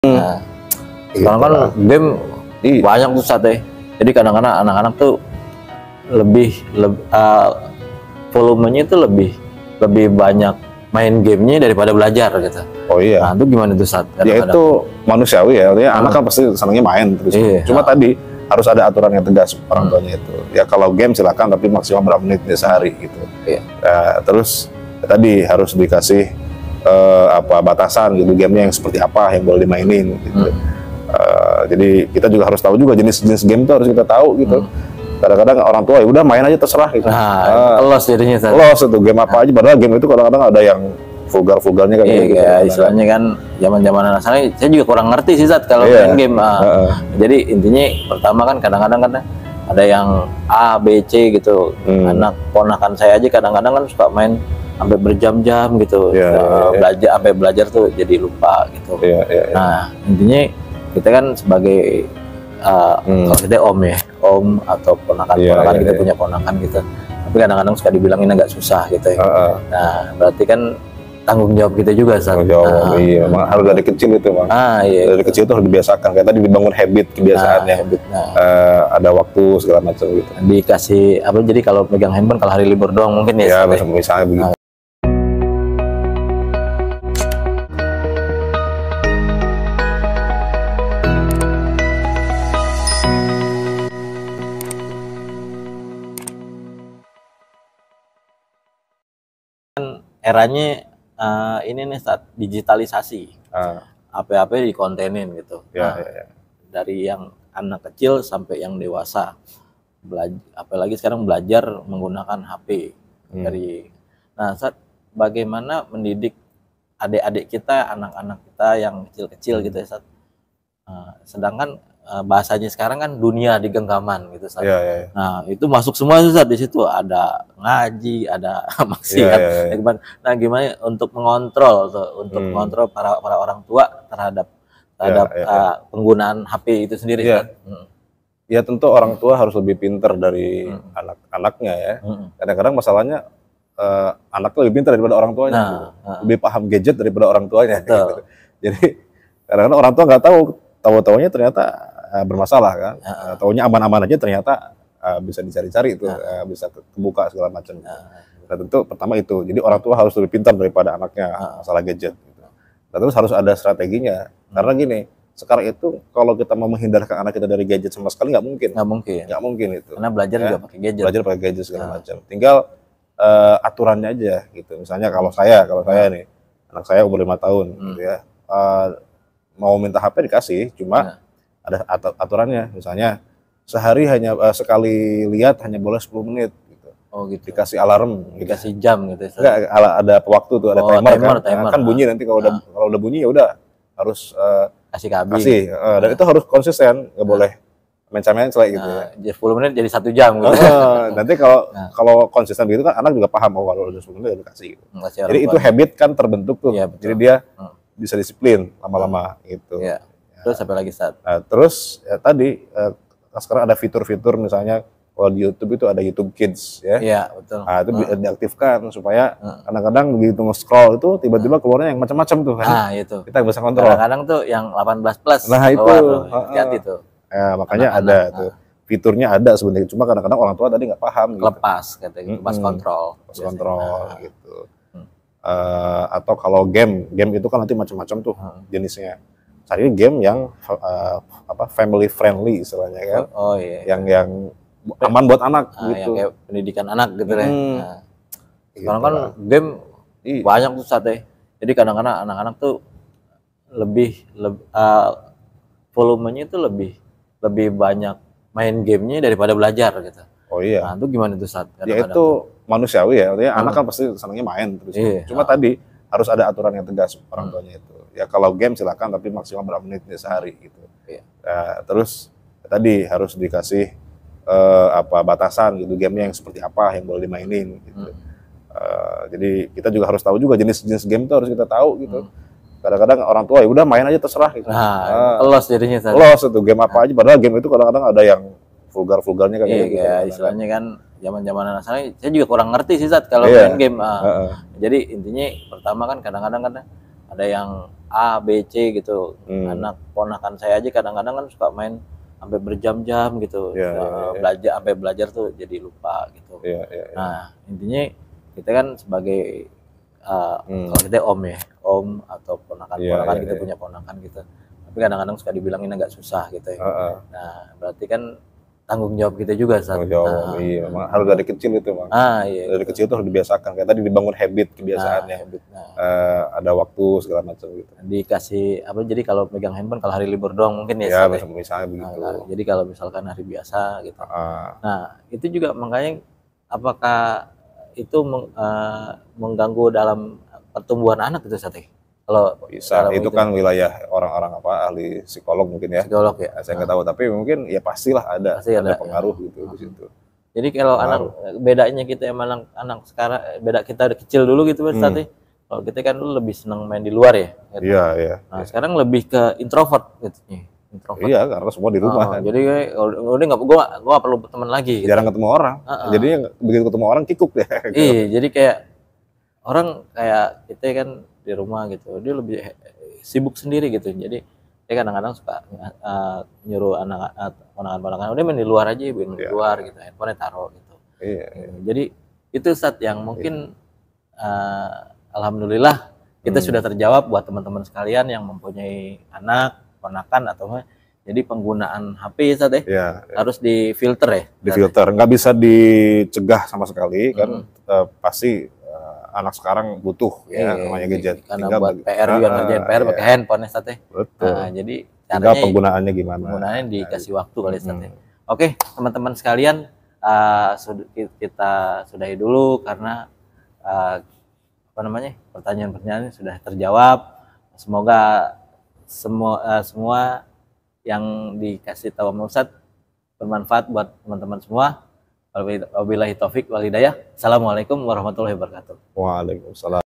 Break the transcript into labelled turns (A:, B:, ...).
A: Nah, sekarang kan game banyak tuh sate. Jadi kadang-kadang anak-anak tuh volumenya itu lebih banyak main gamenya daripada belajar gitu.
B: Oh iya.
A: Nah, itu gimana tuh saat?
B: Ya itu manusiawi ya. Artinya anak kan pasti senangnya main terus. Cuma tadi harus ada aturan yang tegas orang tuanya itu. Ya kalau game silakan tapi maksimal berapa menit sehari gitu. Terus tadi harus dikasih batasan gitu, gamenya yang seperti apa yang boleh dimainin gitu. Jadi kita juga harus tahu juga jenis-jenis game itu harus kita tahu gitu. Kadang-kadang orang tua ya udah main aja terserah gitu.
A: Los jadinya.
B: Los itu game apa aja, padahal game itu kadang-kadang ada yang vulgar-vulgarnya kayak gitu.
A: Iya, istilahnya kan zaman-zaman anak saya juga kurang ngerti sih Zat kalau main game. Jadi intinya pertama kan kadang-kadang kan ada yang A, B, C gitu. Anak ponakan saya aja kadang-kadang kan suka main sampai berjam-jam gitu. Belajar tuh jadi lupa gitu. Nah, intinya kita kan sebagai kalau kita om atau ponakan kita punya ponakan gitu. Tapi kadang-kadang suka dibilangin agak susah gitu ya. Nah, berarti kan tanggung jawab kita juga Tanggung
B: jawab, harus dari kecil itu Bang. Dari kecil itu harus dibiasakan. Kayak tadi dibangun habit, kebiasaannya. Ada waktu segala macam gitu.
A: Dikasih apa? Jadi kalau pegang handphone kalau hari libur doang mungkin ya.
B: Ya, misalnya begitu.
A: Eranya ini nih saat digitalisasi, apa-apa dikontenin gitu. Dari yang anak kecil sampai yang dewasa, apalagi sekarang belajar menggunakan HP. Nah, saat bagaimana mendidik adik-adik kita, anak-anak kita yang kecil-kecil gitu ya, saat sedangkan bahasanya sekarang kan dunia di genggaman gitu Sat. Nah, itu masuk semua Sat, di situ ada ngaji, ada maksiat. Nah, gimana untuk mengontrol tuh, mengontrol para orang tua terhadap penggunaan HP itu sendiri Sat?
B: Ya tentu orang tua harus lebih pintar dari anak-anaknya ya. Kadang-kadang masalahnya anak lebih pintar daripada orang tuanya, lebih paham gadget daripada orang tuanya. Gitu. Jadi kadang-kadang orang tua nggak tahu-taunya ternyata bermasalah kan, taunya aman-aman aja ternyata bisa dicari-cari itu, bisa kebuka segala macam. Nah, tentu pertama itu, jadi orang tua harus lebih pintar daripada anaknya masalah gadget. Gitu. Nah, terus harus ada strateginya, karena gini, sekarang itu kalau kita mau menghindarkan anak kita dari gadget sama sekali nggak mungkin itu.
A: Karena belajar juga pakai gadget.
B: Belajar pakai gadget segala macam. Tinggal aturannya aja gitu. Misalnya kalau saya nih, anak saya umur 5 tahun, gitu ya. Mau minta HP dikasih, cuma ada aturannya, misalnya sehari hanya sekali lihat hanya boleh 10 menit gitu.
A: Oh gitu.
B: Dikasih alarm,
A: dikasih jam gitu.
B: Enggak, ada waktu tuh, ada timer. Kan bunyi nanti kalau udah bunyi ya udah harus kasih. Dan itu harus konsisten, nggak boleh mencet-mencet gitu ya.
A: 10 menit jadi 1 jam gitu.
B: Nanti kalau konsisten begitu kan anak juga paham kalau udah 10 menit udah kasih gitu. Jadi itu habit kan terbentuk tuh. Jadi dia bisa disiplin lama-lama gitu.
A: Terus apa lagi Sat?
B: Nah, terus ya tadi sekarang ada fitur-fitur misalnya kalau di YouTube itu ada YouTube Kids ya.
A: Iya, betul.
B: Nah, itu diaktifkan supaya kadang-kadang begitu nge-scroll itu tiba-tiba keluarnya yang macam-macam tuh kan.
A: Nah, itu.
B: Kita bisa kontrol.
A: Kadang-kadang tuh yang 18 plus.
B: Nah, itu
A: hati-hati tuh.
B: Ya, makanya ada tuh. Fiturnya ada sebenarnya, cuma kadang-kadang orang tua tadi nggak paham gitu.
A: Lepas katanya, lepas kontrol.
B: Lepas kontrol gitu. Atau kalau game itu kan nanti macam-macam tuh jenisnya. Saat ini game yang family friendly istilahnya kan, yang aman buat anak gitu,
A: yang kayak pendidikan anak gitu ya. Sekarang kan game banyak tuh Sat ya. Jadi kadang-kadang anak-anak tuh volumenya itu lebih banyak main gamenya daripada belajar gitu.
B: Oh iya.
A: Nah, itu gimana tuh Sat?
B: Ya itu manusiawi ya, artinya anak kan pasti senangnya main terus. Cuma tadi harus ada aturan yang tegas orang tuanya itu. Ya kalau game silakan tapi maksimal berapa menit sehari gitu. Terus tadi harus dikasih batasan gitu, gamenya yang seperti apa yang boleh dimainin gitu. Jadi kita juga harus tahu juga jenis-jenis game itu harus kita tahu gitu. Kadang-kadang orang tua ya udah main aja terserah gitu.
A: Los jadinya.
B: Los itu game apa aja, padahal game itu kadang-kadang ada yang vulgar-vulgarnya kayak gitu.
A: Istilahnya kan zaman-zaman anak saya juga kurang ngerti sih Zat kalau main game. Jadi intinya pertama kan kadang-kadang kan ada yang A, B, C gitu. Anak ponakan saya aja kadang-kadang kan suka main sampai berjam-jam gitu. Belajar sampai belajar tuh jadi lupa gitu. Nah, intinya kita kan sebagai kalau kita om ya, om atau ponakan-ponakan kita punya ponakan gitu. Tapi kadang-kadang suka dibilangin agak susah gitu ya. Nah, berarti kan tanggung jawab kita juga saat
B: iya, memang harus dari kecil itu, Bang.
A: Iya,
B: dari kecil itu harus dibiasakan. Kayak tadi dibangun habit kebiasaannya. Ada waktu segala macam gitu.
A: Dikasih apa? Jadi kalau pegang handphone kalau hari libur doang mungkin ya.
B: Misalnya begitu.
A: Jadi kalau misalkan hari biasa gitu. Nah, itu juga makanya apakah itu mengganggu dalam pertumbuhan anak itu Sate? Kalau
B: bisa, itu kan wilayah orang-orang ahli psikolog mungkin ya.
A: Psikolog ya.
B: Saya nggak tahu, tapi mungkin ya pastilah ada pengaruh gitu di situ.
A: Jadi kalau anak bedanya kita emang anak sekarang beda kita kecil dulu gitu Sate. Kalau kita kan dulu lebih senang main di luar ya. Gitu.
B: Iya.
A: Nah sekarang lebih ke introvert gitu. Introvert.
B: Iya, karena semua di rumah.
A: Jadi udah gua perlu teman lagi.
B: Gitu. Jarang ketemu orang. Jadi begitu ketemu orang kikuk deh. Gitu.
A: Iya, jadi kayak orang kayak kita kan di rumah gitu, dia lebih sibuk sendiri gitu. Jadi dia kadang-kadang suka nyuruh ponakan-ponakan udah main di luar aja, main di luar gitu, handphone taruh gitu. Jadi itu saat yang mungkin alhamdulillah kita sudah terjawab buat teman-teman sekalian yang mempunyai anak, ponakan atau jadi penggunaan HP saat harus difilter ya.
B: Difilter, nggak bisa dicegah sama sekali kan, pasti anak sekarang butuh namanya gadget.
A: Karena buat PR juga ngerjain PR pakai handphone Sate.
B: Betul.
A: Nah, jadi
B: caranya penggunaannya gimana?
A: Penggunaannya dikasih waktu kali Sate. Oke, teman-teman sekalian, kita sudahi dulu karena pertanyaan-pertanyaan sudah terjawab. Semoga semua yang dikasih tahu sama Ustadz bermanfaat buat teman-teman semua. Wabillahi taufik wal hidayah. Assalamualaikum warahmatullahi wabarakatuh.
B: Waalaikumsalam.